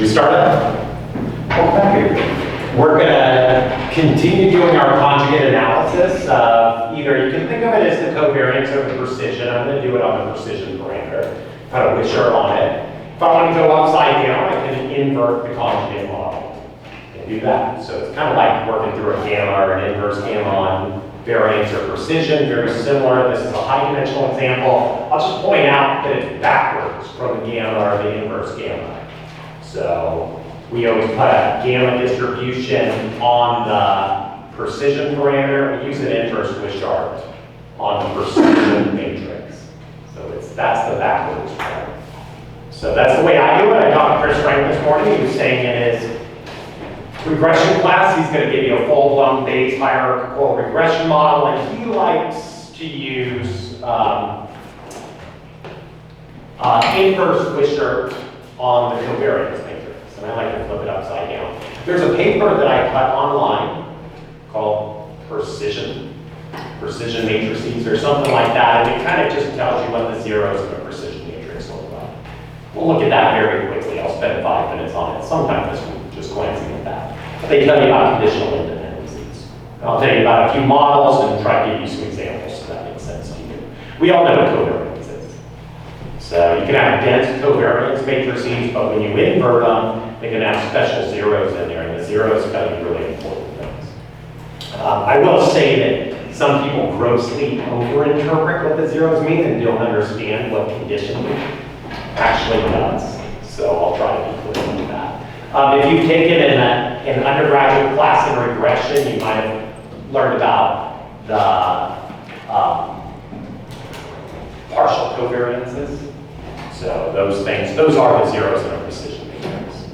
Should we start it? Welcome back here. We're going to continue doing our conjugate analysis. Either you can think of it as the covariance or the precision. I'm going to do it on the precision parameter. Put a Wishart on it. If I want to go upside down, I can invert the conjugate model and do that. So it's kind of like working through a gamma or an inverse gamma on variance or precision, very similar. This is a high-dimensional example. I'll just point out that it's backwards from the gamma or the inverse gamma. So we always put a gamma distribution on the precision parameter. We use an inverse Wishart on the precision matrix. So that's the backwards part. So that's the way I do it. I talked to Chris Frank this morning. He was saying in his regression class, he's going to give you a full-blown Bayes hierarchical regression model, and he likes to use inverse Wishart on the covariance matrix, and I like to flip it upside down. There's a paper that I cut online called Precision Matrices or something like that, and it kind of just tells you what the zeros of a precision matrix look like. We'll look at that very quickly. I'll spend 5 minutes on it sometime this week, just glancing at that. They tell you about conditional independencies. I'll tell you about a few models and try to give you some examples so that makes sense to you. We all know what covariance is. So you can have dense covariance matrices, but when you invert them, they can have special zeros in there, and the zeros are going to be really important things. I will say that some people grossly overinterpret what the zeros mean and don't understand what conditioning actually does. So I'll try to be clear with that. If you've taken an undergraduate class in regression, you might have learned about the partial covariances. So those things, those are the zeros in a precision matrix.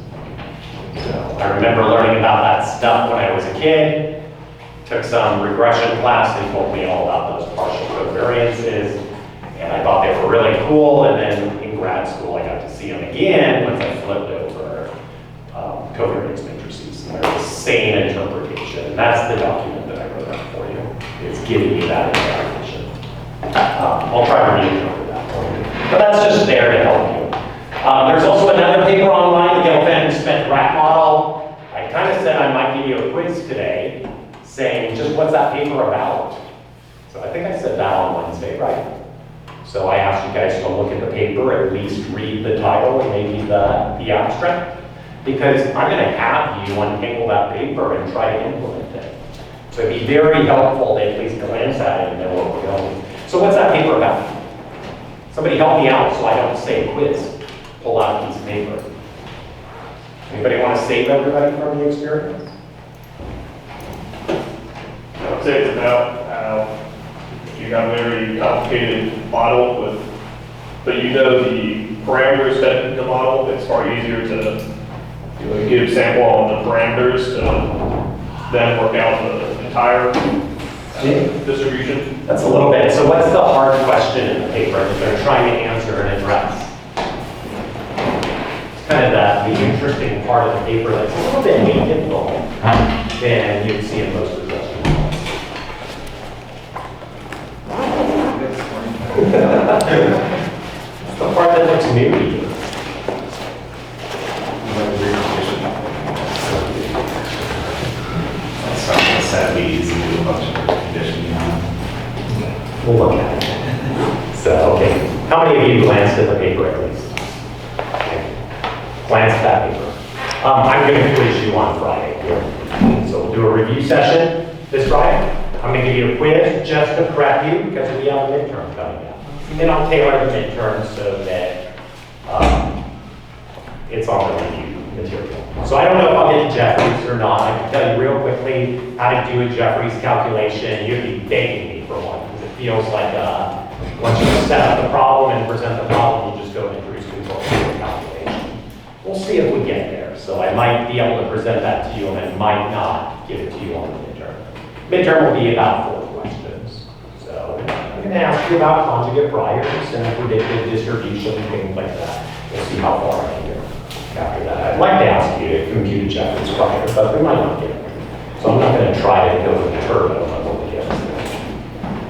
So I remember learning about that stuff when I was a kid. Took some regression class and told me all about those partial covariances. And I thought they were really cool. And then in grad school, I got to see them again once I flipped over covariance matrices. And they're the same interpretation. And that's the document that I wrote up for you. It's giving you that interpretation. I'll try to reinterpret that for you. But that's just there to help you. There's also another paper online, the Gelfand and Smith rat model. I kind of said I might give you a quiz today saying just what's that paper about. So I think I said that on Wednesday, right? So I asked you guys to look at the paper, at least read the title and maybe the abstract, because I'm going to have you untangle that paper and try to implement it. So it'd be very helpful to at least glance at it and know where we're going. So what's that paper about? Somebody help me out so I don't say quiz. Pull out a piece of paper. Anybody want to save everybody from the experience? I would say it's about how you got a very complicated model but you know the parameters fed into the model. It's far easier to do a Gibbs sample on the parameters to then work out the entire distribution. That's a little bit. So what's the hard question in the paper that they're trying to answer and address? It's kind of the interesting part of the paper that's a little bit more difficult than you'd see in most regression models. It's the part that looks new to you. Sadly, easy to do a bunch of conditioning. We'll look at it. So, okay. How many of you glanced at the paper at least? Okay. Glanced at that paper. I'm going to quiz you on Friday here. So we'll do a review session this Friday. I'm going to give you a quiz just to prep you because we have a midterm coming up. And then I'll tailor the midterm so that it's on the review material. So I don't know if I'll get to Jeffries or not. I can tell you real quickly how to do a Jeffries calculation. You'd be begging me for one because it feels like once you set up the problem and present the problem, you just go into cruise control for a calculation. We'll see if we get there. So I might be able to present that to you and I might not give it to you on the midterm. Midterm will be about 4 questions. So I'm going to ask you about conjugate priors and predicted distribution and things like that. We'll see how far I can get after that. I'd like to ask you to compute Jeffries prior, but we might not get there. So I'm not going to try to go with the turbo on what we get.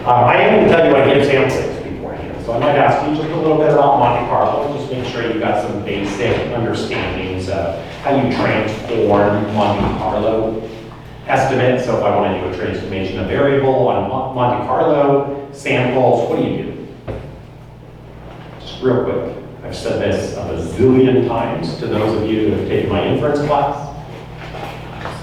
I am going to tell you what Gibbs Sampling is beforehand. So I might ask you just a little bit about Monte Carlo, just make sure you've got some basic understandings of of how you transform Monte Carlo estimates. So if I want to do a transformation of variable on Monte Carlo samples, what do? Just real quick. I've said this a bazillion times to those of you who have taken my inference class.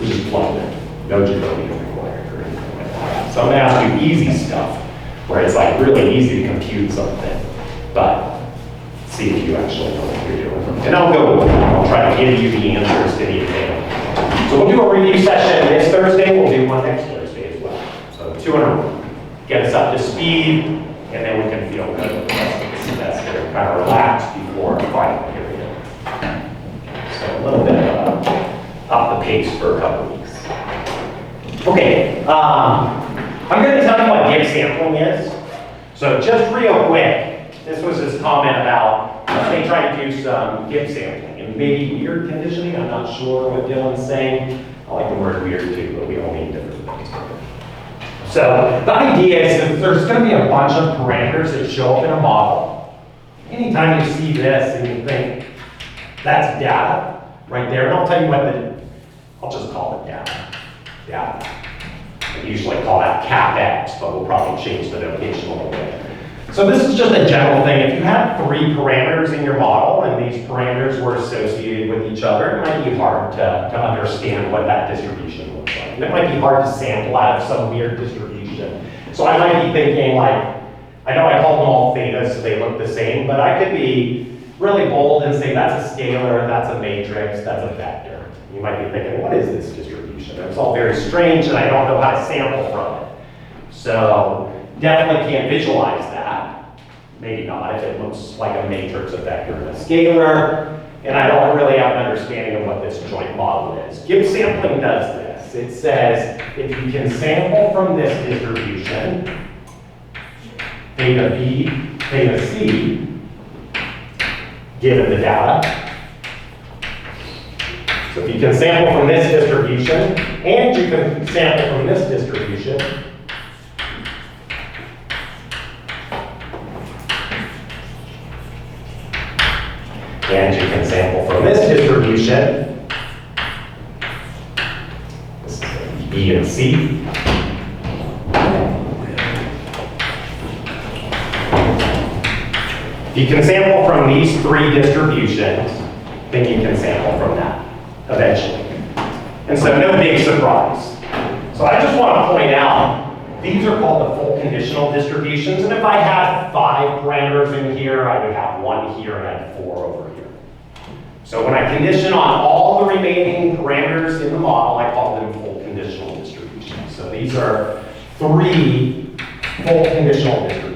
You just plug it in. No Jacobian required or anything like that. So I'm going to ask you easy stuff where it's like really easy to compute something, but see if you actually know what you're doing. And I'll try to give you the answers to the exam. So we'll do a review session this Thursday. We'll do one next Thursday as well. So 2 in a row. Get us up to speed, and then we can feel good with the rest of the semester and kind of relax before our final period. So a little bit up the pace for a couple weeks. Okay, I'm going to tell you what Gibbs sampling is. So just real quick, this was his comment about they tried to do some Gibbs sampling and maybe weird conditioning. I'm not sure what Dylan's saying. I like the word weird too, but we all mean different things. So the idea is that there's going to be a bunch of parameters that show up in a model. Anytime you see this and you think that's data right there, and I'll tell you what I'll just call it data. Data. I usually call that CapEx, but we'll probably change the notation a little bit. So this is just a general thing. If you had 3 parameters in your model and these parameters were associated with each other, it might be hard to understand what that distribution looks like. And it might be hard to sample out of some weird distribution. So I might be thinking like, I know I called them all theta so they look the same, but I could be really bold and say that's a scalar, that's a matrix, that's a vector. You might be thinking, what is this distribution? It's all very strange and I don't know how to sample from it. So definitely can't visualize that. Maybe not if it looks like a matrix, a vector, and a scalar. And I don't really have an understanding of what this joint model is. Gibbs sampling does this. It says if you can sample from this distribution, theta B, theta C, given the data. So if you can sample from this distribution, and you can sample from this distribution, and you can sample from this distribution, this is B and C. If you can sample from these 3 distributions, then you can sample from that eventually. And so no big surprise. So I just want to point out, these are called the full conditional distributions. And if I had 5 parameters in here, I would have 1 here and I'd 4 over here. So when I condition on all the remaining parameters in the model, I call them full conditional distributions. So these are 3 full conditional distributions.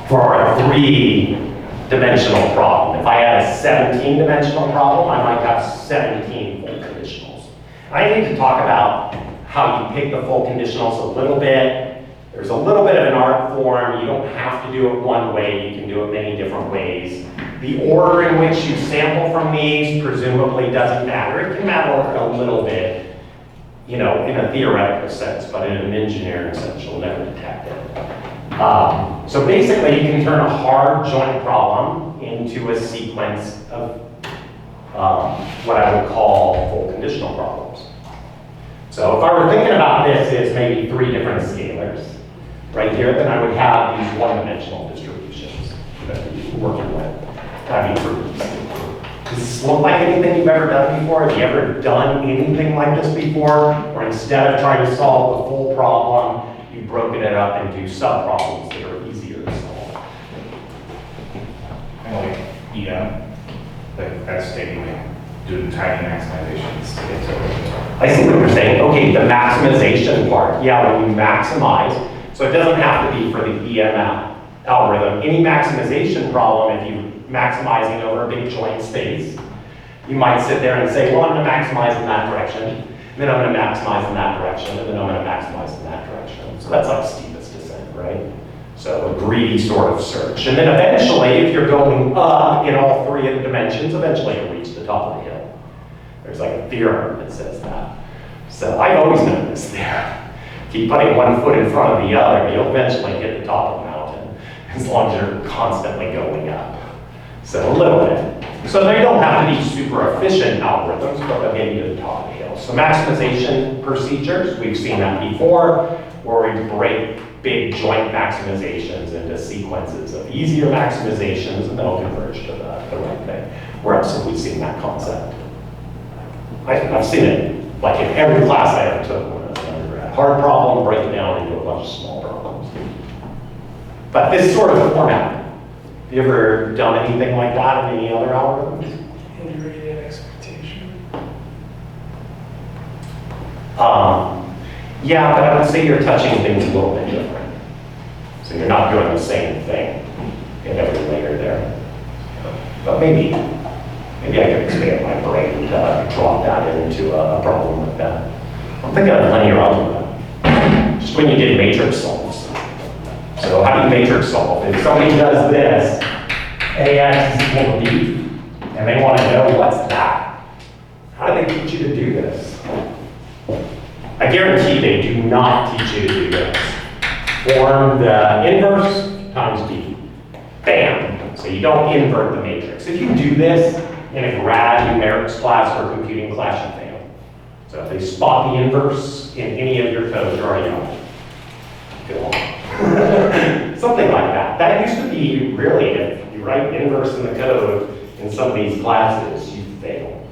For a 3-dimensional problem. If I had a 17-dimensional problem, I might have 17 full conditionals. I need to talk about how you pick the full conditionals a little bit. There's a little bit of an art form. You don't have to do it one way. You can do it many different ways. The order in which you sample from these presumably doesn't matter. It can matter a little bit, you know, in a theoretical sense, but in an engineering sense, you'll never detect it. So basically, you can turn a hard joint problem into a sequence of what I would call full conditional problems. So if I were thinking about this as maybe 3 different scalars right here, then I would have these 1-dimensional distributions that we're working with. Does this look like anything you've ever done before? Have you ever done anything like this before? Or instead of trying to solve the full problem, you've broken it up into sub-problems that are easier to solve? Like that's taking doing tiny maximizations to get to it. I see what you're saying. Okay, the maximization part. Yeah, when you maximize, so it doesn't have to be for the EMF algorithm. Any maximization problem, if you're maximizing over a big joint space, you might sit there and say, well, I'm going to maximize in that direction, and then I'm going to maximize in that direction, and then I'm going to maximize in that direction. So that's like steepest descent, right? So a greedy sort of search. And then eventually, if you're going up in all 3 of the dimensions, eventually you'll reach the top of the hill. There's like a theorem that says that. So I've always known this there. Keep putting one foot in front of the other, you'll eventually hit the top of the mountain, as long as you're constantly going up. So a little bit. So they don't have to be super efficient algorithms, but they'll get you to the top of the hill. So maximization procedures, we've seen that before, where we break big joint maximizations into sequences of easier maximizations, and they'll converge to the right thing. Where else have we seen that concept? I've seen it like in every class I ever took when I was an undergrad. Hard problem, break it down into a bunch of small problems. But this sort of format, have you ever done anything like that in any other algorithms? Integrated expectation. Yeah, but I would say you're touching things a little bit different. So you're not doing the same thing in every layer there. But maybe I could expand my brain to drop that into a problem like that. I'm thinking of linear algebra. Just when you did matrix solves. So how do you matrix solve? If somebody does this, AX is equal to B, and they want to know what's that, how do they teach you to do this? I guarantee they do not teach you to do this. Form the inverse times B. Bam. So you don't invert the matrix. If you do this in a grad numerics class or computing class, you fail. So if they spot the inverse in any of your code, you're already out. Something like that. That used to be really, if you write inverse in the code in some of these classes, you fail.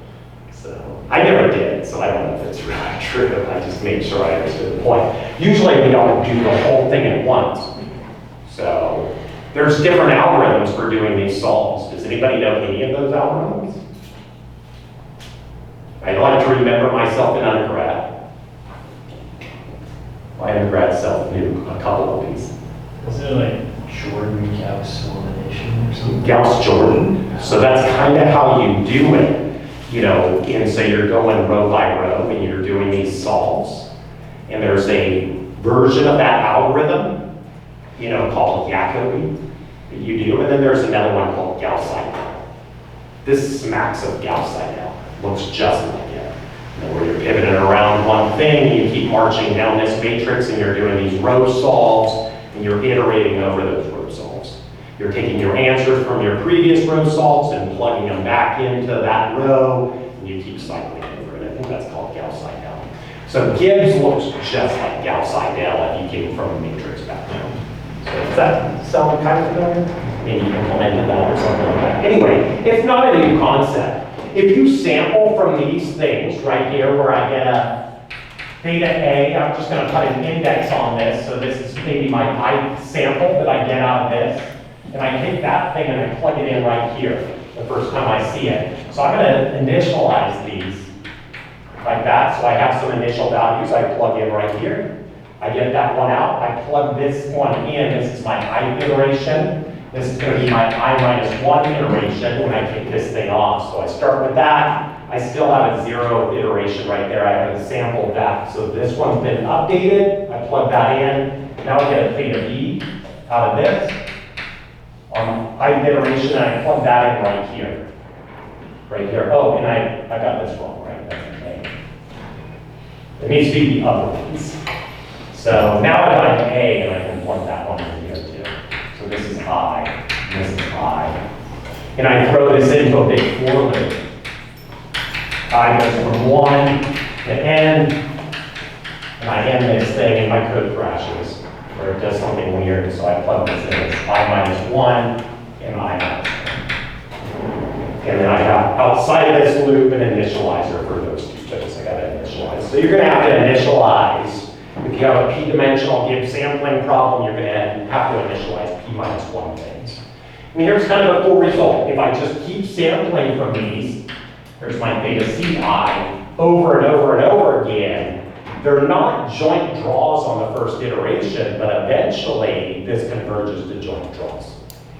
So I never did, so I don't know if it's really true. I just made sure I understood the point. Usually we don't do the whole thing at once. So there's different algorithms for doing these solves. Does anybody know any of those algorithms? I'd like to remember myself in undergrad. My undergrad self knew a couple of these. Is there like Jordan-Gauss elimination or something? Gauss-Jordan. So that's kind of how you do it. You know, and so you're going row by row and you're doing these solves. And there's a version of that algorithm, you know, called Jacobi that you do. And then there's another one called Gauss-Seidel. This smacks of Gauss-Seidel. Looks just like it. You know, where you're pivoting around one thing, and you keep marching down this matrix, and you're doing these row solves, and you're iterating over those row solves. You're taking your answers from your previous row solves and plugging them back into that row, and you keep cycling over it. I think that's called Gauss-Seidel. So Gibbs looks just like Gauss-Seidel if you came from a matrix background. So does that sound kind of familiar? Maybe you implemented that or something like that. Anyway, it's not a new concept. If you sample from these things right here where I get a theta A, I'm just going to put an index on this. So this is maybe my I sample that I get out of this. And I take that thing and I plug it in right here the first time I see it. So I'm going to initialize these like that. So I have some initial values I plug in right here. I get that one out. I plug this one in. This is my I iteration. This is going to be my I-1 iteration when I take this thing off. So I start with that. I still have a 0 iteration right there. I haven't sampled that. So this one's been updated. I plug that in. Now I get a theta B out of this. On I iteration, I plug that in right here. Right here. Oh, and I got this wrong, right? That's okay. It needs to be the other ones. So now I've got an A and I can plug that one in here too. So this is I, and this is I. And I throw this into a big for loop. I goes from 1 to n, and I end this thing and my code crashes, or it does something weird, so I plug this in as I-1 and I-1. And then I have outside of this loop an initializer for those two things I gotta initialize. So you're gonna have to initialize. If you have a p-dimensional Gibbs sampling problem, you're going to have to initialize p-1 things. And here's kind of a cool result. If I just keep sampling from these, there's my theta ci over and over and over again. They're not joint draws on the first iteration, but eventually this converges to joint draws.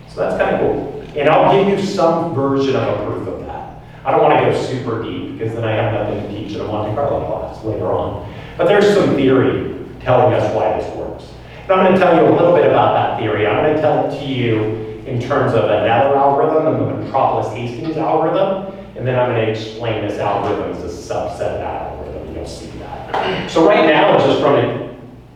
So that's kind of cool. And I'll give you some version of a proof of that. I don't want to go super deep because then I have nothing to teach in a Monte Carlo class later on. But there's some theory telling us why this works. And I'm going to tell you a little bit about that theory. I'm going to tell it to you in terms of another algorithm, the Metropolis-Hastings algorithm, and then I'm going to explain this algorithm as a subset of that algorithm. You'll see that. So right now, it's just from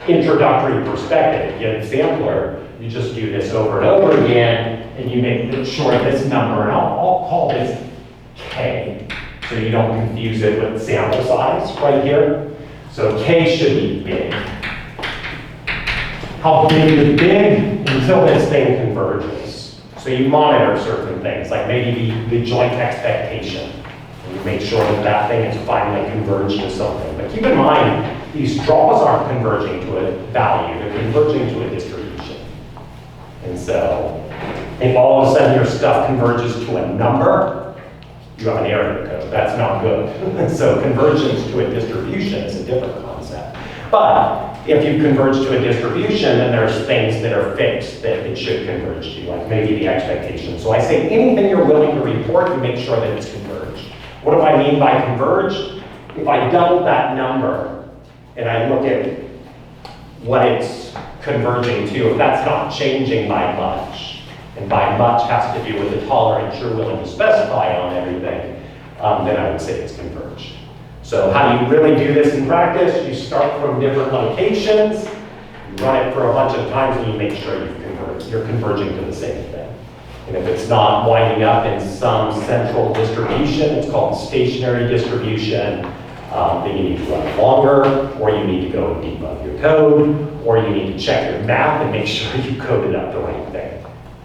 introductory perspective. Gibbs Sampler, you just do this over and over again, and you make sure this number, and I'll call this K, so you don't confuse it with sample size right here. So K should be big. How big is big? Until this thing converges. So you monitor certain things, like maybe the joint expectation. And you make sure that that thing is finally converged to something. But keep in mind, these draws aren't converging to a value, they're converging to a distribution. And so, if all of a sudden your stuff converges to a number, you have an error in the code. That's not good. So convergence to a distribution is a different concept. But if you converge to a distribution, then there's things that are fixed that it should converge to, like maybe the expectation. So I say anything you're willing to report, you make sure that it's converged. What do I mean by converged? If I double that number and I look at what it's converging to, if that's not changing by much, and by much has to do with the tolerance you're willing to specify on everything, then I would say it's converged. So how do you really do this in practice? You start from different locations, you run it for a bunch of times, and you make sure you're converging to the same thing. And if it's not winding up in some central distribution, it's called stationary distribution, then you need to run it longer, or you need to go and debug your code, or you need to check your math and make sure you coded up the right thing.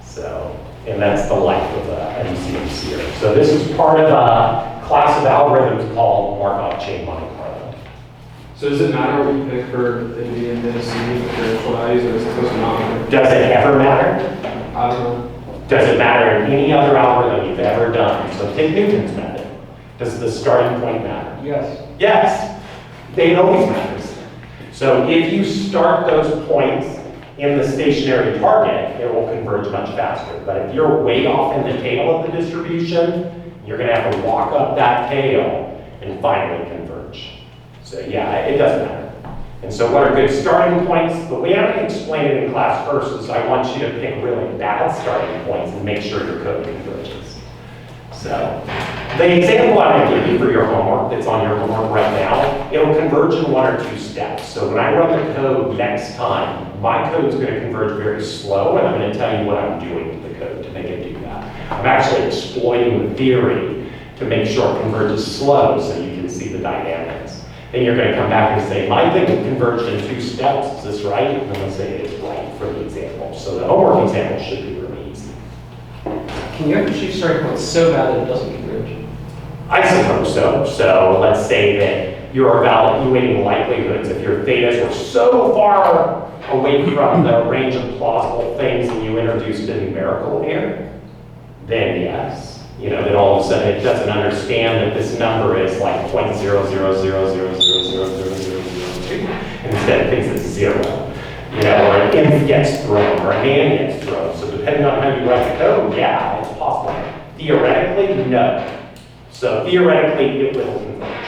So, and that's the life of an MCMC. So this is part of a class of algorithms called Markov chain Monte Carlo. So does it matter what you pick for the D and the C, the actual values, or is it supposed to not matter? Does it ever matter? I don't know. Does it matter in any other algorithm you've ever done? So take Newton's method. Does the starting point matter? Yes. Yes, it always matters. So if you start those points in the stationary target, it will converge much faster. But if you're way off in the tail of the distribution, you're going to have to walk up that tail and finally converge. So yeah, it does matter. And so what are good starting points? The way I explain it in class first is I want you to pick really bad starting points and make sure your code converges. So the example I'm going to give you for your homework that's on your homework right now, it'll converge in 1 or 2 steps. So when I run the code next time, my code is going to converge very slow, and I'm going to tell you what I'm doing to the code to make it do that. I'm actually exploiting the theory to make sure it converges slow so you can see the dynamics. Then you're going to come back and say, my thing converged in 2 steps, is this right? And I'm going to say it is right for the example. So the homework example should be really easy. Can you ever choose starting points so bad that it doesn't converge? I suppose so. So let's say that you're evaluating likelihoods. If your thetas were so far away from the range of plausible things and you introduced a numerical error, then yes. You know, then all of a sudden it doesn't understand that this number is like 0.000000002, and instead it thinks it's 0. You know, or an inf gets thrown, or an and gets thrown. So depending on how you write the code, yeah, it's possible. Theoretically, no. So theoretically, it will converge.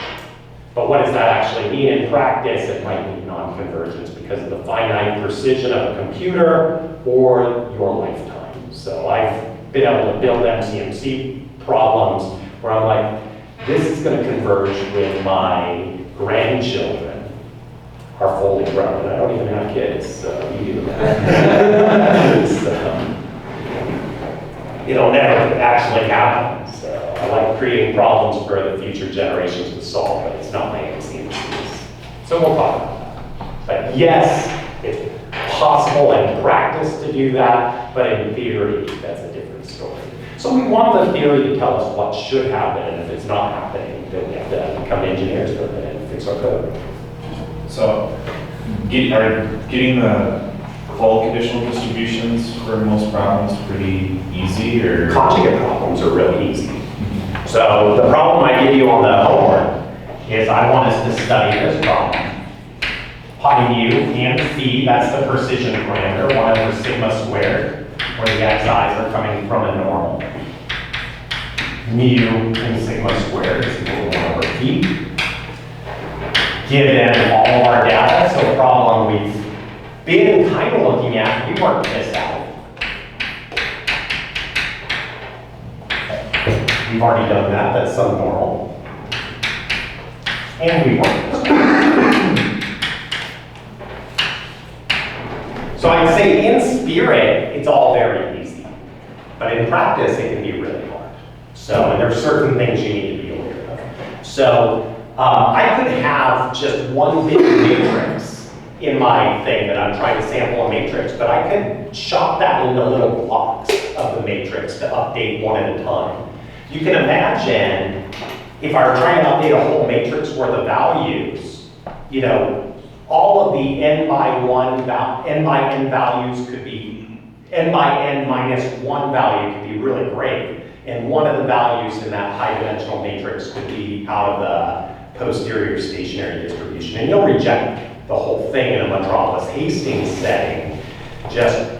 But what does that actually mean in practice? It might mean non-convergence because of the finite precision of a computer or your lifetime. So I've been able to build MCMC problems where I'm like, this is going to converge with my grandchildren are fully grown. I don't even have kids, so you do that. So, it'll never actually happen. So I like creating problems for the future generations to solve, but it's not my MCMCs. So we'll talk about that. But yes, it's possible in practice to do that, but in theory, that's a different story. So we want the theory to tell us what should happen, and if it's not happening, then we have to become engineers for a minute and fix our code. So, getting the full conditional distributions for most problems pretty easy, or? Conjugate problems are really easy. So the problem I give you on the homework is I want us to study this problem. Pi mu and phi, that's the precision parameter, 1 over sigma squared, where the xi's are coming from a normal. Mu and sigma squared is equal to 1 over phi. Given all of our data, so a problem we've been kind of looking at, we worked this out. We've already done that, that's subnormal. And we worked this out. spirit, it's all very easy. But in practice, it can be really hard. So, and there's certain things you need to be aware of. So, I could have just one big matrix in my thing that I'm trying to sample a matrix, but I could chop that into little blocks of the matrix to update one at a time. You can imagine if I were trying to update a whole matrix worth of values, you know, all of the n by n values could be, n by n minus 1 value could be really great. And one of the values in that high dimensional matrix could be out of the posterior stationary distribution. And you'll reject the whole thing in a metropolis Hastings setting just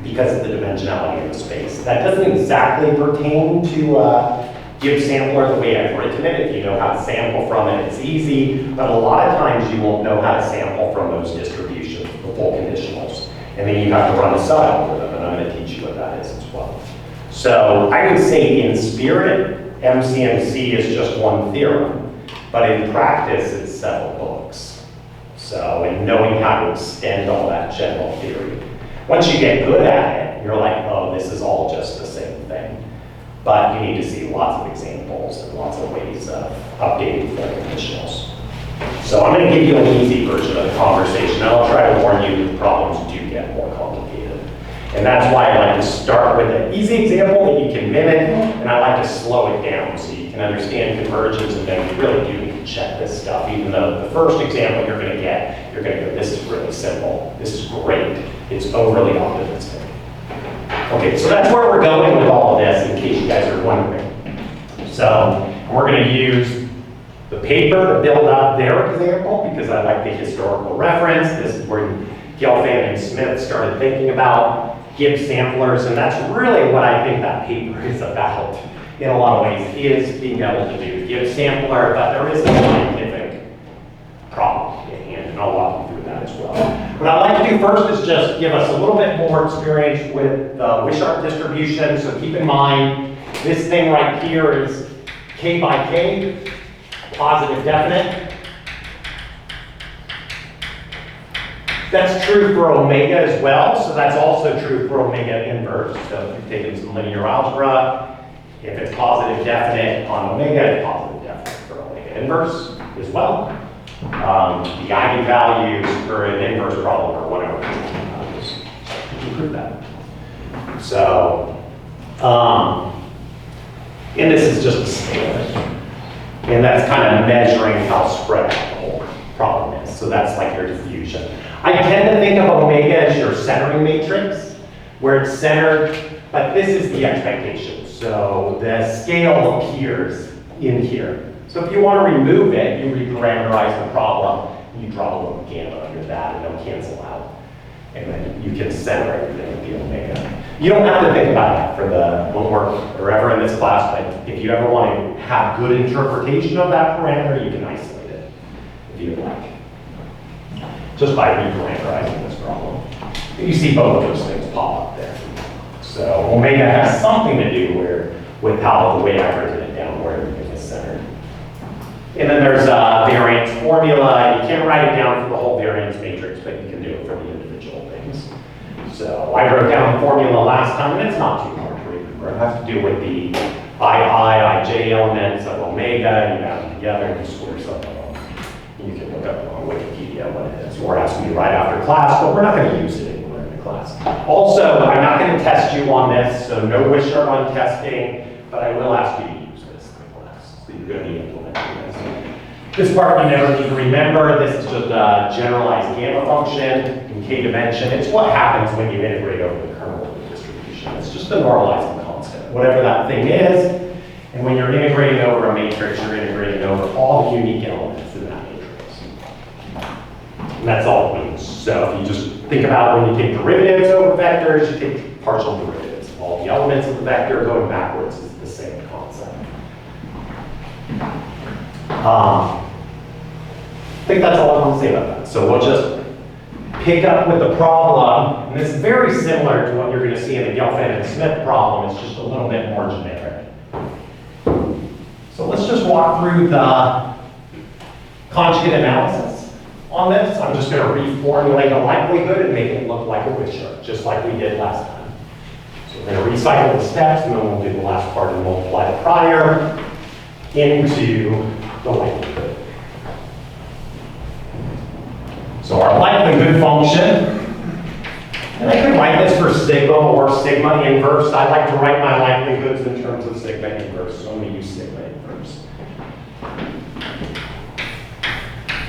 because of the dimensionality of the space. That doesn't exactly pertain to Gibbs Sampler the way I've written it. If you know how to sample from it, it's easy, but a lot of times you won't know how to sample from those distributions, the full conditionals. And then you have to run a sub-algorithm, and I'm going to teach you what that is as well. So I would say in spirit, MCMC is just one theorem, but in practice, it's several books. So, and knowing how to extend all that general theory. Once you get good at it, you're like, oh, this is all just the same thing. But you need to see lots of examples and lots of ways of updating full conditionals. So I'm going to give you an easy version of the conversation, and I'll try to warn you that problems do get more complicated. And that's why I like to start with an easy example that you can mimic, and I like to slow it down so you can understand convergence, and then you really do need to check this stuff. Even though the first example you're going to get, you're going to go, this is really simple, this is great, it's overly optimistic. Okay, so that's where we're going with all of this, in case you guys are wondering. So we're going to use the paper to build up their example, because I like the historical reference. This is where Gelfand and Smith started thinking about Gibbs samplers, and that's really what I think that paper is about in a lot of ways, is being able to do Gibbs sampler, but there is a scientific problem at hand, and I'll walk you through that as well. What I'd like to do first is just give us a little bit more experience with the Wishart distribution. So keep in mind, this thing right here is K by K, positive definite. That's true for omega as well, so that's also true for omega inverse. So if you've taken some linear algebra, if it's positive definite on omega, it's positive definite for omega inverse as well. The eigenvalues for an inverse problem or whatever values. You can prove that. So, and this is just a scaling. And that's kind of measuring how spread out the whole problem is. So that's like your diffusion. I tend to think of omega as your centering matrix, where it's centered, but this is the expectation. So the scale appears in here. So if you want to remove it, you reparameterize the problem, you draw a little gamma under that, and it'll cancel out. And then you can center everything with the omega. You don't have to think about that for the homework or ever in this class, but if you ever want to have good interpretation of that parameter, you can isolate it if you like. Just by reparameterizing this problem. You see both of those things pop up there. So omega has something to do with how the way I've written it down, where everything is centered. And then there's a variance formula. You can't write it down for the whole variance matrix, but you can do it for the individual things. So I wrote down the formula last time, and it's not too hard to remember. It has to do with the ij elements of omega, you add them together and you square something up. You can look up on Wikipedia what it is, or ask me right after class, but we're not going to use it anywhere in the class. Also, I'm not going to test you on this, so no Wishart on testing, but I will ask you to use this in the class. So you're going to be implementing this. This part you never need to remember. This is just a generalized gamma function in k dimension. It's what happens when you integrate over the kernel of the distribution. It's just a normalizing constant, whatever that thing is. And when you're integrating over a matrix, you're integrating over all the unique elements in that matrix. And that's all it means. So if you just think about when you take derivatives over vectors, you take partial derivatives. All the elements of the vector going backwards is the same concept. I think that's all I want to say about that. So we'll just pick up with the problem, and this is very similar to what you're going to see in the Gelfand and Smith problem. It's just a little bit more generic. So let's just walk through the conjugate analysis on this. I'm just going to reformulate a likelihood and make it look like a Wishart, just like we did last time. So we're going to recycle the steps, and then we'll do the last part and multiply the prior into the likelihood. So our likelihood function, and I could write this for sigma or sigma inverse. I like to write my likelihoods in terms of sigma inverse, so I'm going to use sigma inverse.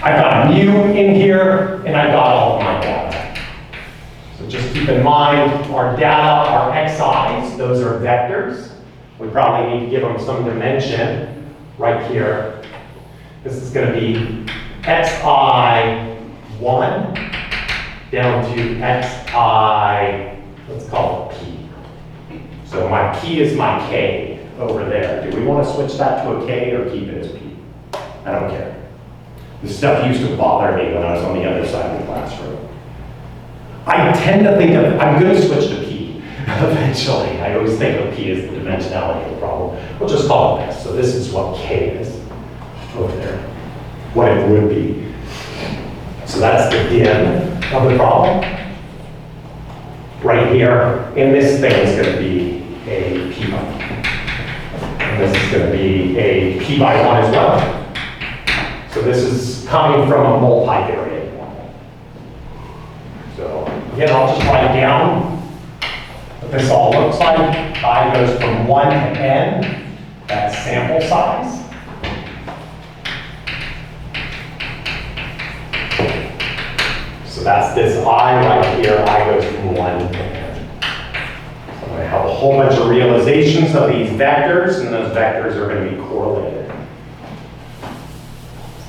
I've got mu in here, and I've got all of my data. So just keep in mind, our data are xi's, those are vectors. We probably need to give them some dimension right here. This is going to be xi1 down to xi, let's call it p. So my p is my k over there. Do we want to switch that to a k or keep it as p? I don't care. This stuff used to bother me when I was on the other side of the classroom. I tend to think of, I'm going to switch to p eventually. I always think of p as the dimensionality of the problem. We'll just call it this. So this is what k is over there, what it would be. So that's the dim of the problem. Right here, and this thing is going to be a p by 1. And this is going to be a p by 1 as well. So this is coming from a multivariate model. So again, I'll just write down what this all looks like. I goes from 1 to n, that's sample size. So that's this I right here, I goes from 1 to n. So I'm going to have a whole bunch of realizations of these vectors, and those vectors are going to be correlated.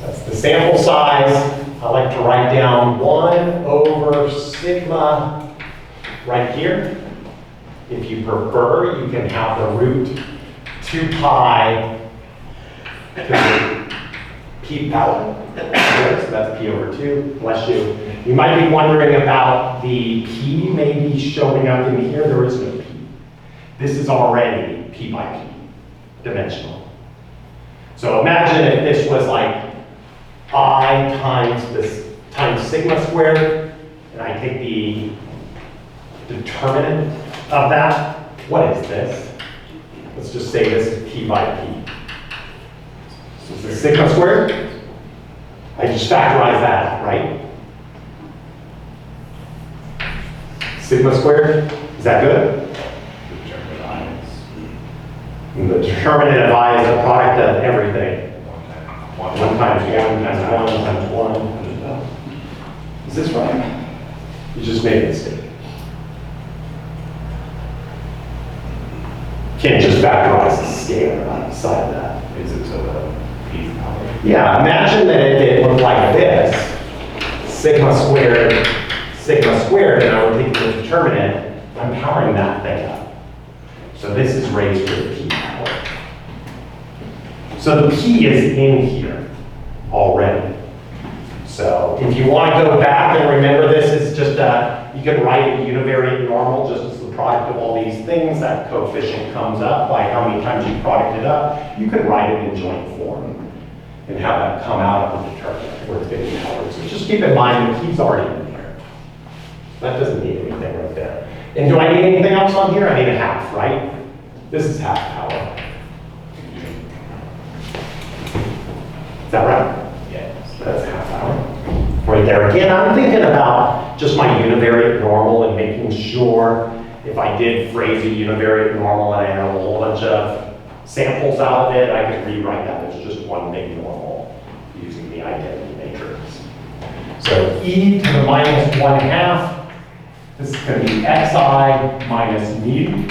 That's the sample size. I like to write down 1 over sigma right here. If you prefer, you can have the root 2 pi to the p power. So that's p over 2, bless you. You might be wondering about the p maybe showing up in here. There is no p. This is already p by p, dimensional. So imagine if this was like I times sigma squared, and I take the determinant of that. What is this? Let's just say this is p by p. So this is sigma squared. I just factorize that, right? Sigma squared, is that good? And the determinant of I is the product of everything. 1 times 1 times 1 times 1. Is this right? You just made a mistake. Can't just factorize the scalar outside of that. Is it to the p power? Yeah, imagine that if it looked like this, sigma squared, and I would take the determinant, I'm powering that thing up. So this is raised to the p power. So the p is in here already. So if you want to go back and remember this is just you can write a univariate normal just as the product of all these things. That coefficient comes up by how many times you product it up. You can write it in joint form and have that come out of the determinant where it's getting powered. So just keep in mind the p's already in there. That doesn't need anything right there. And do I need anything else on here? I need a half, right? This is half power. Is that right? Yes. That's half power. Right there. Again, I'm thinking about just my univariate normal and making sure if I did phrase a univariate normal and I had a whole bunch of samples out of it, I could rewrite that as just one big normal using the identity matrix. So e to the minus 1/2, this is going to be xi minus mu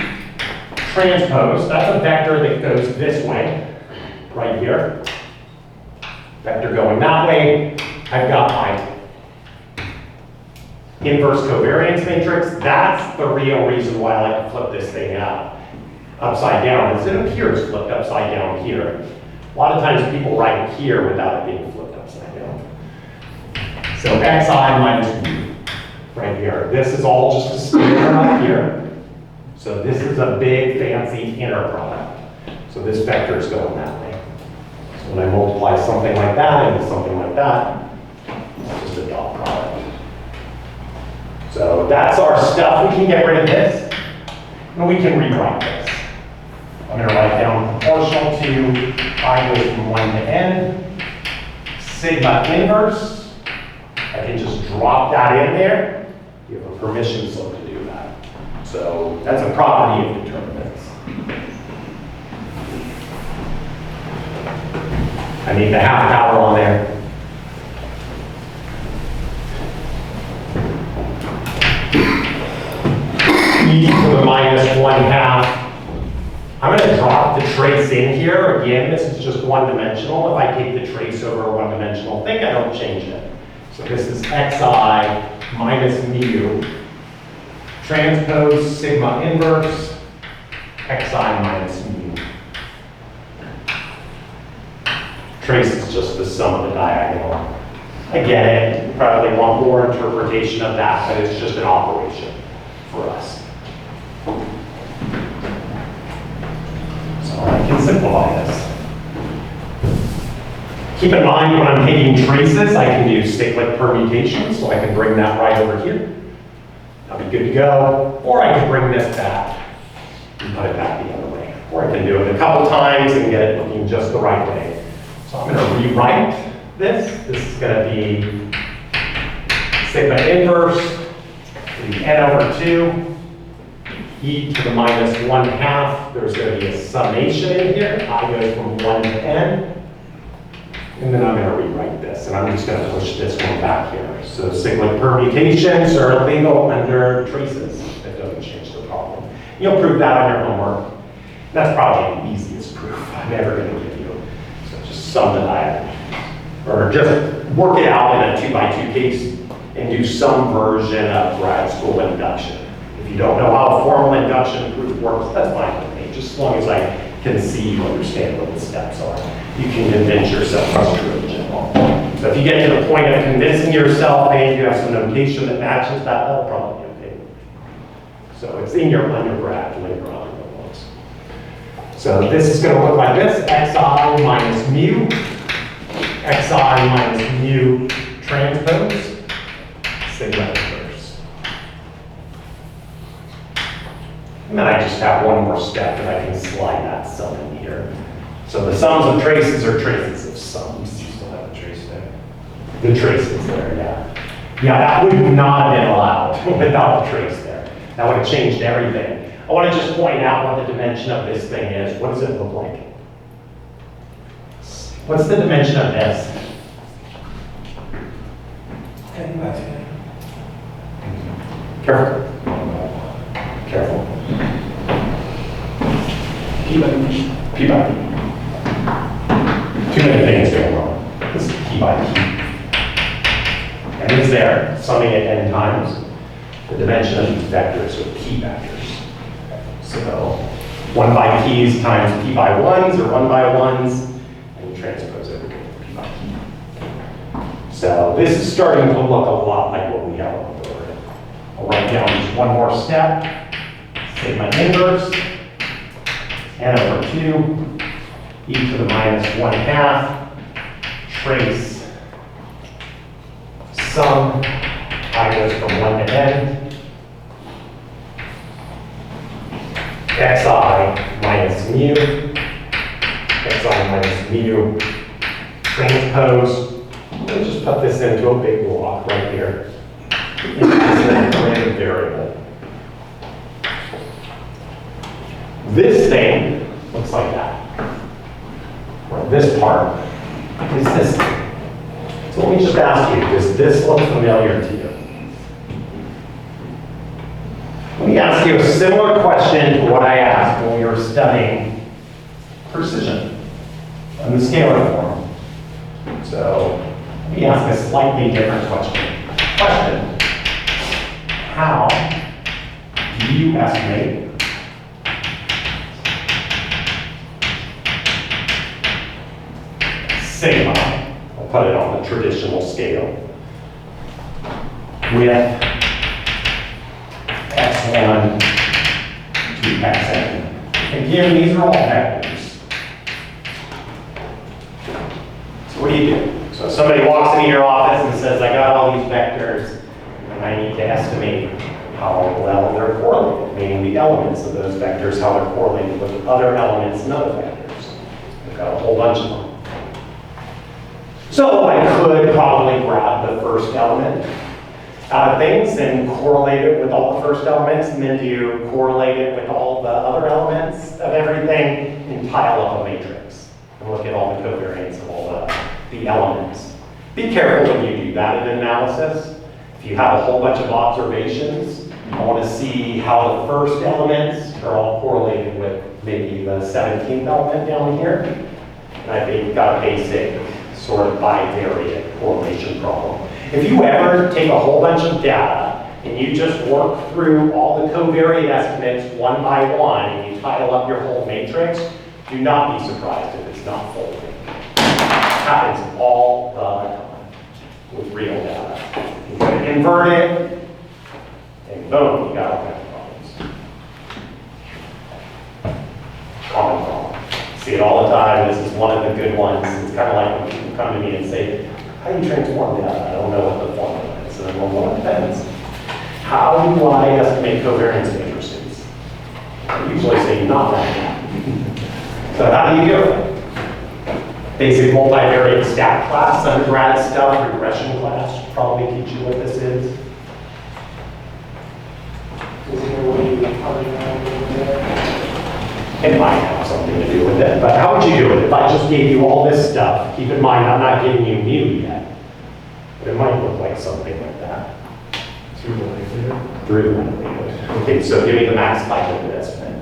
transpose. That's a vector that goes this way, right here. Vector going that way. I've got my inverse covariance matrix. That's the real reason why I like to flip this thing out upside down, is it appears flipped upside down here. A lot of times people write it here without it being flipped upside down. So xi minus mu right here. This is all just a scalar up here. So this is a big fancy inner product. So this vector is going that way. So when I multiply something like that into something like that, Just a dot product. So that's our stuff. We can get rid of this, and we can rewrite this. I'm going to write down proportional to I goes from 1 to n, sigma inverse. I can just drop that in there. You have a permission slip to do that. So that's a property of determinants. I need the half power on there. E to the minus 1/2. I'm going to drop the trace in here. Again, this is just one-dimensional. If I take the trace over a one-dimensional thing, I don't change it. So this is xi minus mu transpose sigma inverse xi minus mu. Trace is just the sum of the diagonal. I get it. You probably want more interpretation of that, but it's just an operation for us. So I can simplify this. Keep in mind when I'm taking traces, I can do cyclic permutations, so I can bring that right over here. I'll be good to go. Or I can bring this back and put it back the other way. Or I can do it a couple times and get it looking just the right way. So I'm going to rewrite this. This is going to be sigma inverse to the n over 2. E to the minus 1/2, there's going to be a summation in here. I goes from 1 to n. And then I'm going to rewrite this, and I'm just going to push this one back here. So cyclic permutations are legal under traces. That doesn't change the problem. You'll prove that on your homework. That's probably the easiest proof I'm ever going to give you. So just sum the diagonal. Or just work it out in a 2x2 case and do some version of grad school induction. If you don't know how a formal induction proof works, that's fine with me, just as long as I can see you understand what the steps are. You can convince yourself it's true in general. So if you get to the point of convincing yourself and you have some notation that matches that, that'll probably be okay. So it's in your undergrad later on in the books. So this is going to look like this, xi minus mu, xi minus mu transpose, sigma inverse. And then I just have one more step that I can slide that sum in here. So the sums of traces are traces of sums. You still have the trace there. The trace is there, yeah. Yeah, that would not have been allowed without the trace there. That would have changed everything. I want to just point out what the dimension of this thing is. What does it look like? What's the dimension of this? Careful. Careful. P by P. P by P. Too many things going wrong. This is P by P. And it's there, summing it n times. The dimension of these vectors are P vectors. So 1 by P's times P by 1s or 1 by 1s, and you transpose everything with P by P. So this is starting to look a lot like what we have on the board. I'll write down just one more step. Sigma inverse, n over 2, e to the minus 1/2, trace, sum, I goes from 1 to n, xi minus mu, xi minus mu, transpose. Let's just put this into a big block right here. It's a random variable. This thing looks like that. Or this part is this thing. So let me just ask you, does this look familiar to you? Let me ask you a similar question to what I asked when we were studying precision and the scalar form. So let me ask a slightly different question. How do you estimate sigma? I'll put it on the traditional scale with x1 to xn. Again, these are all vectors. So what do you do? So if somebody walks into your office and says, I got all these vectors, and I need to estimate how well they're correlated, meaning the elements of those vectors, how they're correlated with other elements and other vectors. We've got a whole bunch of them. So I could probably grab the first element out of things and correlate it with all the first elements, and then do correlate it with all the other elements of everything, and tile up a matrix, and look at all the covariance of all the elements. Be careful when you do that in analysis. If you have a whole bunch of observations, I want to see how the first elements are all correlated with maybe the 17th element down here. And I've got a basic sort of bivariate correlation problem. If you ever take a whole bunch of data and you just work through all the covariate estimates one by one and you tile up your whole matrix, do not be surprised if it's not folding. It happens all the time with real data. You can invert it, and boom, you got all kinds of problems. Common problem. See it all the time. This is one of the good ones. It's kind of like when people come to me and say, how do you transform data? I don't know what the formula is. And I'm like, well, it depends. How do I estimate covariance matrices? I usually say not that. So how do you do it? Basic multivariate stat class, undergrad stuff, regression class, probably teach you what this is. Is there a way you would probably It might have something to do with it, but how would you do it? If I just gave you all this stuff, keep in mind I'm not giving you mu yet, but it might look like something like that. Through the likelihood. Through the likelihood. Okay, so give me the max likelihood estimate.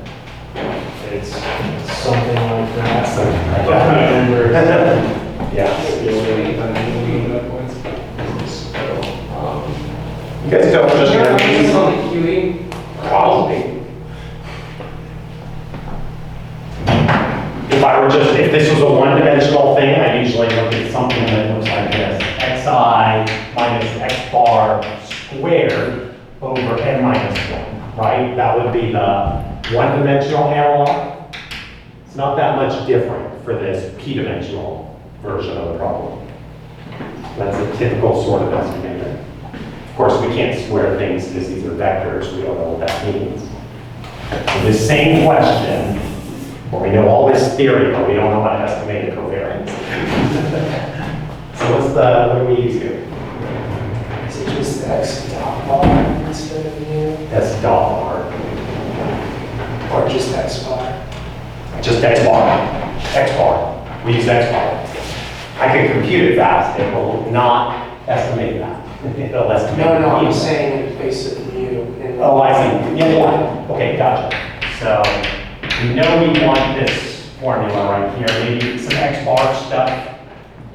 It's something like that. Something like that. Yeah. You guys don't just on the QE? probably. If this was a one-dimensional thing, I usually look at something that looks like this. Xi minus x bar squared over n minus 1, right? That would be the one-dimensional analog. It's not that much different for this p-dimensional version of the problem. That's a typical sort of estimator. Of course, we can't square things because these are vectors. We don't know what that means. So this same question, where we know all this theory, but we don't know how to estimate the covariance. So what do we use here? Is it just x dot bar instead of mu? That's dot bar. Or just x bar? Just x bar. X bar. We use x bar. I can compute it fast. It will not estimate that. It'll estimate No, the I'm mu. saying in place of mu. Oh, I see. Yeah. Okay, gotcha. So we know we want this formula right here. Maybe some x bar stuff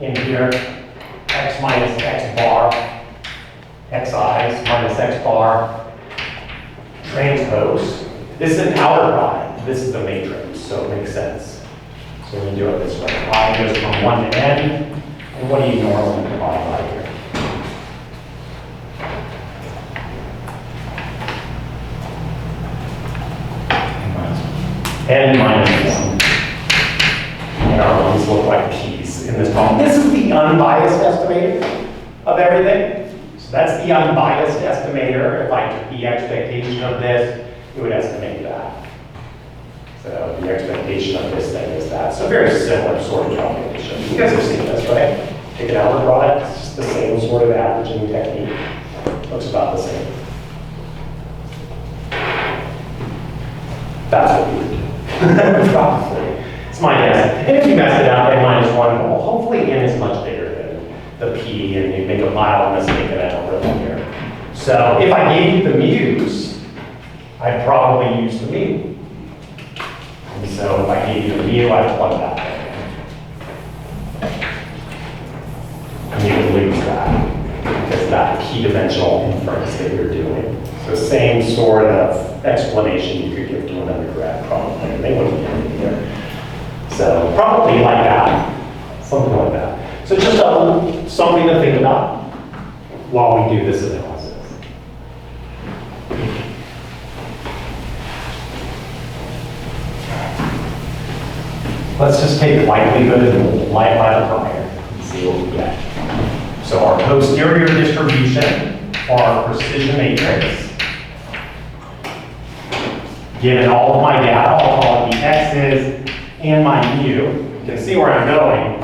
in here. X minus x bar. Xi's minus x bar. Transpose. This is an outer product. This is the matrix, so it makes sense. So we do it this way. I goes from 1 to n. And what do you normally divide by here? N minus 1. And our ones look like p's in this problem. This is the unbiased estimator of everything. So that's the unbiased estimator. If I took the expectation of this, it would estimate that. So the expectation of this thing is that. So very similar sort of calculation. You guys have seen this, right? Take an outer product, it's just the same sort of averaging technique. Looks about the same. That's what we would do. Probably. It's my guess. And if you mess it up, n minus 1, well, hopefully n is much bigger than the p, and you make a mild mistake and I don't really care. So if I gave you the mu's, I'd probably use the mu. And so if I gave you the mu, I'd plug that in. And you would lose that, because that p-dimensional inference that you're doing. So same sort of explanation you could give to an undergrad probably, and they wouldn't get it either. So probably like that, something like that. So just something to think about while we do this analysis. Let's just take likelihood and multiply by the prior and see what we get. So our posterior distribution for our precision matrix, given all of my data, I'll call it the x's and my mu. You can see where I'm going.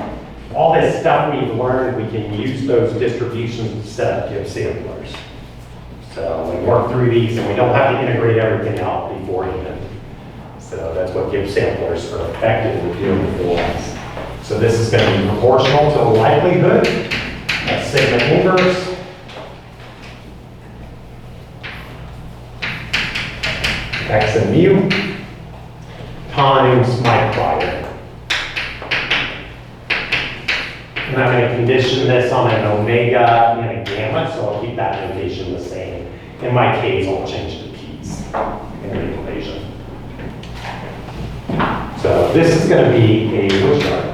All this stuff we've learned, we can use those distributions to set up Gibbs samplers. So we work through these and we don't have to integrate everything out beforehand. So that's what Gibbs samplers are effectively doing for us. So this is going to be proportional to the likelihood of sigma inverse x and mu times my prior. And I'm going to condition this on an omega and a gamma, so I'll keep that notation the same. In my case, I'll change to p's in the equation. So this is going to be a Wishart.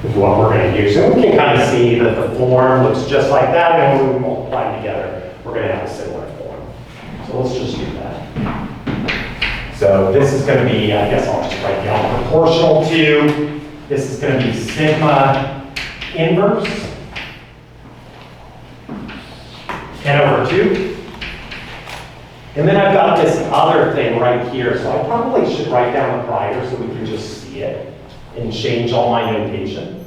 Is what we're going to use. And we can kind of see that the form looks just like that, and when we multiply together, we're going to have a similar form. So let's just do that. So this is going to be, I guess I'll just write down proportional to, this is going to be sigma inverse n over 2. And then I've got this other thing right here, so I probably should write down the prior so we can just see it and change all my notation.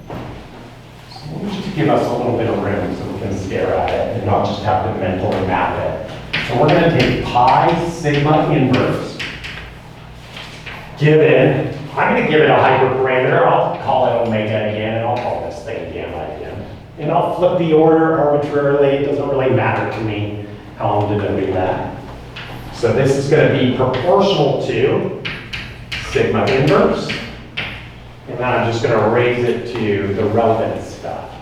So let me just give us a little bit of room so we can stare at it and not just have to mentally map it. So we're going to take pi sigma inverse. Given, I'm going to give it a hyperparameter. I'll call it omega again, and I'll call this thing gamma again. And I'll flip the order arbitrarily. It doesn't really matter to me how I'm denoting that. So this is going to be proportional to sigma inverse. And then I'm just going to raise it to the relevant stuff.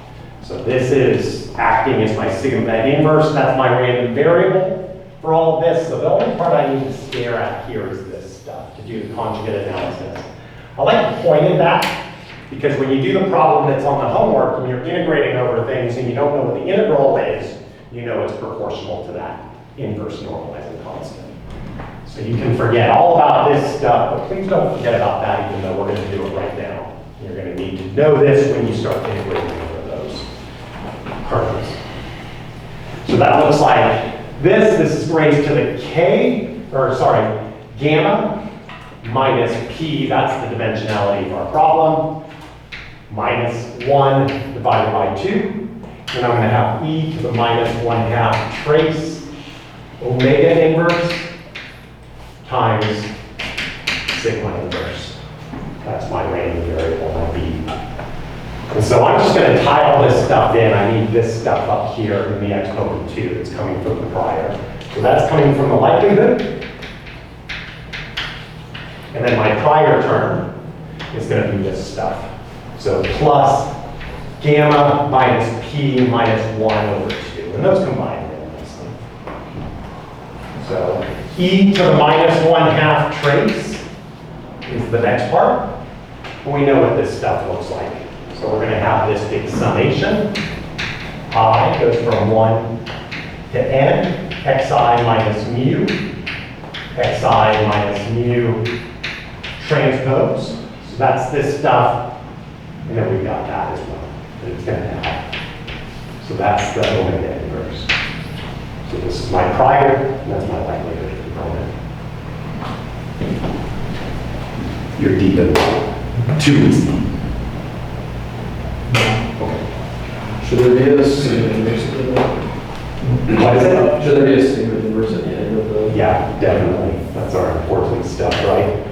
So this is acting as my sigma inverse. That's my random variable for all of this. So the only part I need to stare at here is this stuff to do the conjugate analysis. I like to point at that because when you do the problem that's on the homework and you're integrating over things and you don't know what the integral is, you know it's proportional to that inverse normalizing constant. So you can forget all about this stuff, but please don't forget about that even though we're going to do it right now. You're going to need to know this when you start integrating over those curves. So that looks like this. This is raised to the gamma minus p, that's the dimensionality of our problem, minus 1 divided by 2. And I'm going to have e to the minus 1/2 trace omega inverse times sigma inverse. That's my random variable, my b. And so I'm just going to tie all this stuff in. I need this stuff up here in the exponent 2 that's coming from the prior. So that's coming from the likelihood. And then my prior term is going to be this stuff. So plus gamma minus p minus 1 over 2. And those combine really nicely. So e to the minus 1/2 trace is the next part. And we know what this stuff looks like. So we're going to have this big summation. I goes from 1 to n, xi minus mu, xi minus mu transpose. So that's this stuff. And then we've got that as well that it's going to have. So that's the omega inverse. So this is my prior, and that's my likelihood component. You're deep in that. 2 is deep. Should there be a sigma inverse at the end? What is it? Should there be a sigma inverse at the end of the? Yeah, definitely. That's our important stuff, right?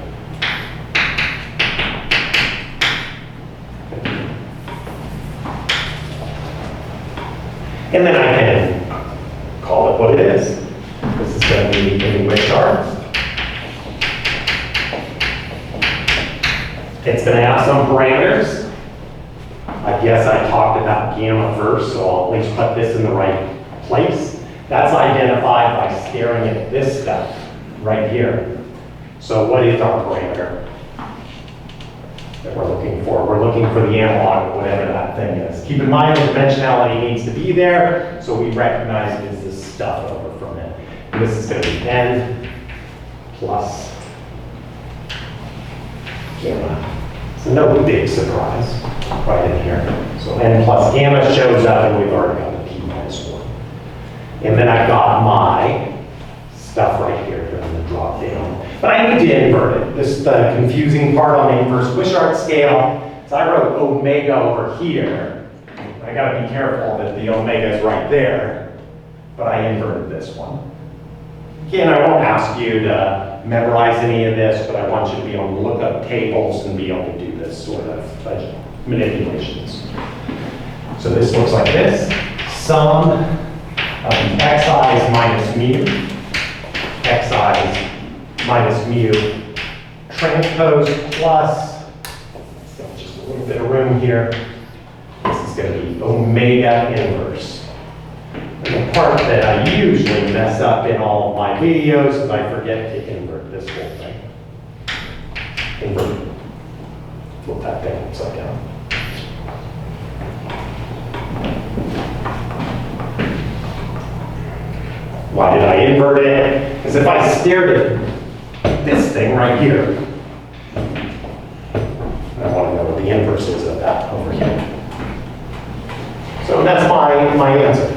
And then I can call it what it is. This is going to be in Wishart. It's going to have some parameters. I guess I talked about gamma first, so I'll at least put this in the right place. That's identified by staring at this stuff right here. So what is our parameter that we're looking for? We're looking for the analog of whatever that thing is. Keep in mind the dimensionality needs to be there, so we recognize it as this stuff over from it. And this is going to be n plus gamma So no big surprise right in here. So n plus gamma shows up, and we've already got the p minus 1. And then I've got my stuff right here in the drop down. But I need to invert it. This is the confusing part on the inverse Wishart scale. So I wrote omega over here. I gotta be careful that the omega is right there, but I inverted this one. Again, I won't ask you to memorize any of this, but I want you to be able to look up tables and be able to do this sort of manipulations. So this looks like this. Sum of the xi's minus mu, xi's minus mu transpose plus, so just a little bit of room here. This is going to be omega inverse. And the part that I usually mess up in all of my videos is I forget to invert this whole thing. Invert. Flip that thing upside down. Why did I invert it? Because if I stared at this thing right here, I want to know what the inverse is of that over here. So that's my answer.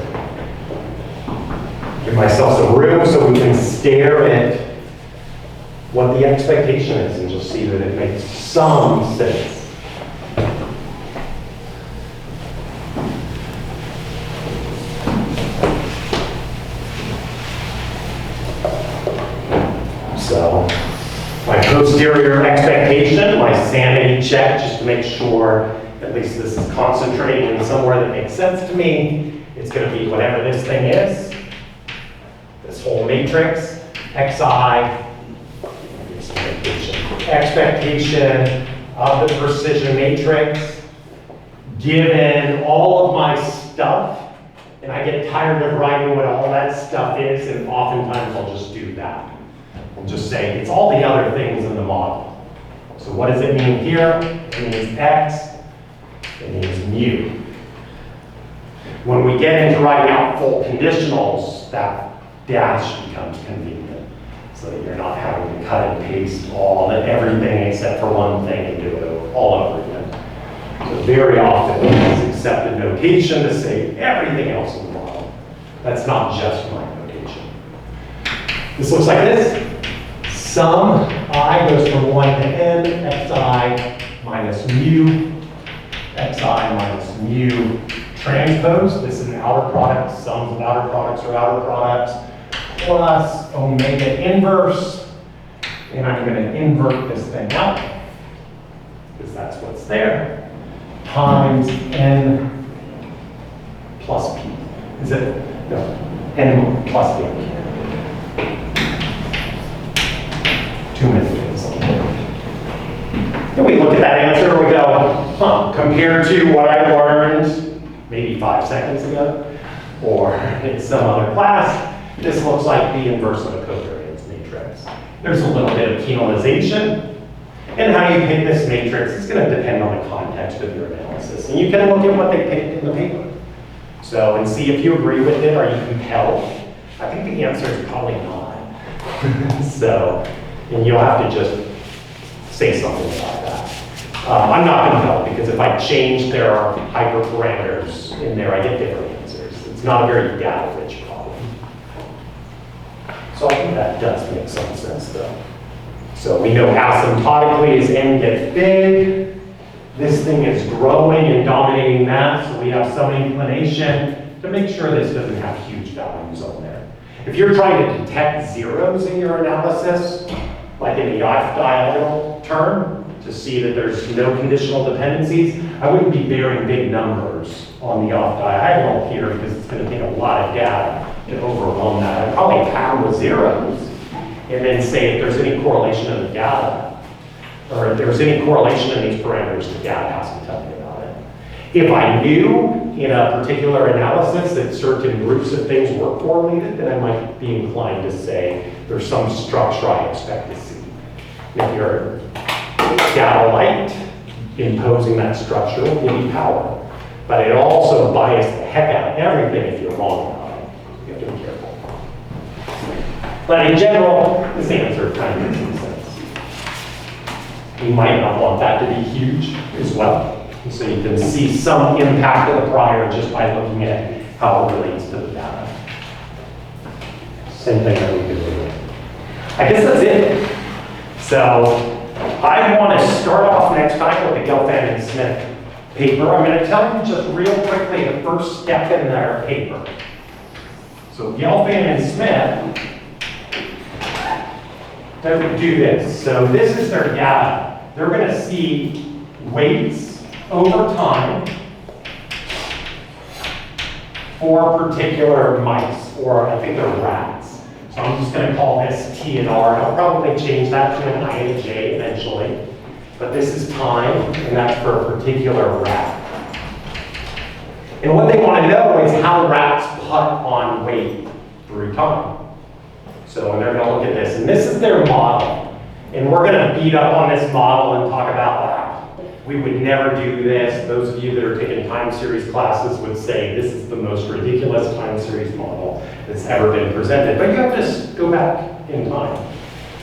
Give myself some room so we can stare at what the expectation is and just see that it makes some sense. So my posterior expectation, my sanity check, just to make sure at least this is concentrating in somewhere that makes sense to me. It's going to be whatever this thing is. This whole matrix, xi, expectation of the precision matrix, given all of my stuff, and I get tired of writing what all that stuff is, and oftentimes I'll just do that. I'll just say, it's all the other things in the model. So what does it mean here? It means x, it means mu. When we get into writing out full conditionals, that dash becomes convenient, so that you're not having to cut and paste everything except for one thing and do it all over again. So very often it's accepted notation to say everything else in the model. That's not just my notation. This looks like this. Sum I goes from 1 to n, xi minus mu, xi minus mu transpose. This is an outer product. Sums of outer products are outer products. Plus omega inverse, and I'm going to invert this thing out, because that's what's there, times n plus p. Is it? No, n plus p. Too many things. Then we look at that answer and we go, huh, compared to what I learned maybe 5 seconds ago, or in some other class, this looks like the inverse of a covariance matrix. There's a little bit of penalization, and how you pick this matrix is going to depend on the context of your analysis. And you can look at what they picked in the paper. So, and see if you agree with it. Are you compelled? I think the answer is probably not. So, and you'll have to just say something about that. I'm not compelled, because if I change their hyperparameters in there, I get different answers. It's not a very data-rich problem. So I think that does make some sense, though. So we know asymptotically as n gets big, this thing is growing and dominating that, so we have some inclination to make sure this doesn't have huge values on there. If you're trying to detect zeros in your analysis, like in the off-diagonal term, to see that there's no conditional dependencies, I wouldn't be bearing big numbers on the off-diagonal here, because it's going to take a lot of data to overwhelm that. I'd probably pound with zeros and then say if there's any correlation in the data, or if there's any correlation in these parameters, the data has to tell me about it. If I knew in a particular analysis that certain groups of things were correlated, then I might be inclined to say there's some structure I expect to see. If you're data light, imposing that structure will give you power. But it also biases the heck out of everything if you're wrong about it. You have to be careful. But in general, this answer kind of makes some sense. You might not want that to be huge as well. So you can see some impact of the prior just by looking at how it relates to the data. Same thing that we did with. I guess that's it. So I want to start off next time with the Gelfand and Smith paper. I'm going to tell you just real quickly the first step in their paper. So Gelfand and Smith, they would do this. So this is their data. They're going to see weights over time for particular mice, or I think they're rats. So I'm just going to call this T and R. I'll probably change that to an I and J eventually. But this is time, and that's for a particular rat. And what they want to know is how rats put on weight through time. So they're going to look at this, and this is their model. And we're going to beat up on this model and talk about, wow, we would never do this. Those of you that are taking time series classes would say this is the most ridiculous time series model that's ever been presented. But you have to just go back in time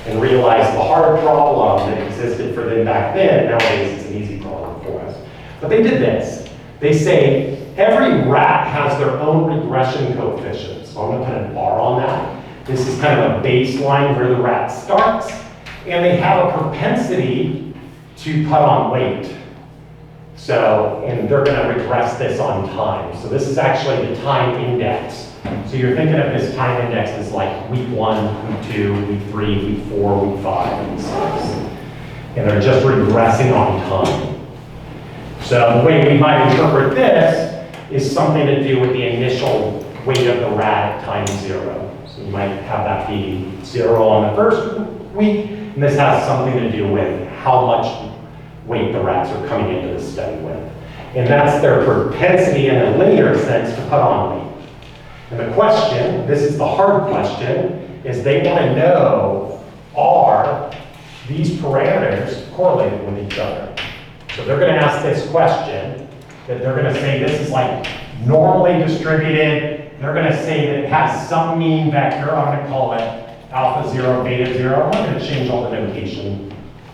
and realize the hard problem that existed for them back then, nowadays it's an easy problem for us. But they did this. They say every rat has their own regression coefficient. So I'm going to put a bar on that. This is kind of a baseline where the rat starts, and they have a propensity to put on weight. So, and they're going to regress this on time. So this is actually the time index. So you're thinking of this time index as like week 1, week 2, week 3, week 4, week 5, week 6. And they're just regressing on time. So the way we might interpret this is something to do with the initial weight of the rat at time 0. So you might have that be 0 on the first week, and this has something to do with how much weight the rats are coming into the study with. And that's their propensity in a linear sense to put on weight. And the question, this is the hard question, is they want to know, are these parameters correlated with each other? So they're going to ask this question, that they're going to say this is like normally distributed. They're going to say that it has some mean vector. I'm going to call it alpha 0, beta 0. I'm not going to change all the notation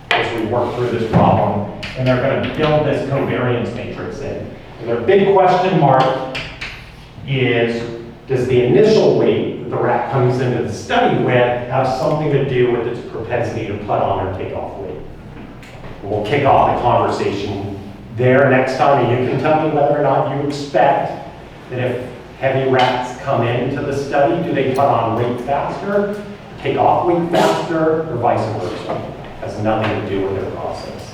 as we work through this problem. And they're going to build this covariance matrix in. And their big question mark is, does the initial weight that the rat comes into the study with have something to do with its propensity to put on or take off weight? We'll kick off the conversation there next time, and you can tell me whether or not you expect that if heavy rats come into the study, do they put on weight faster, take off weight faster, or vice versa? Has nothing to do with their process.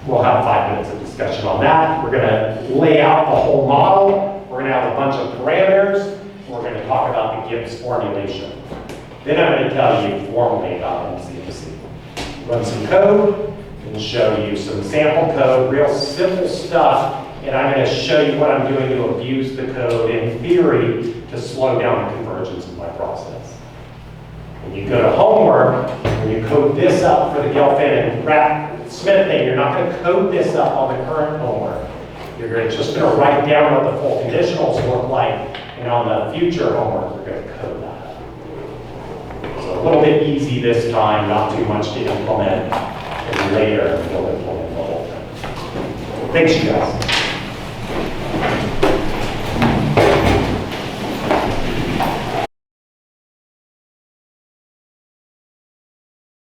We'll have 5 minutes of discussion on that. We're going to lay out the whole model. We're going to have a bunch of parameters. We're going to talk about the Gibbs formulation. Then I'm going to tell you formally about MCMC. Run some code and show you some sample code, real simple stuff. And I'm going to show you what I'm doing to abuse the code in theory to slow down the convergence of my process. When you go to homework, when you code this up for the Gelfand and Smith thing, you're not going to code this up on the current homework. You're just going to write down what the full conditionals look like, and on the future homework, you're going to code that up. So a little bit easy this time, not too much to implement, and later you'll implement the whole thing. Thanks, you guys.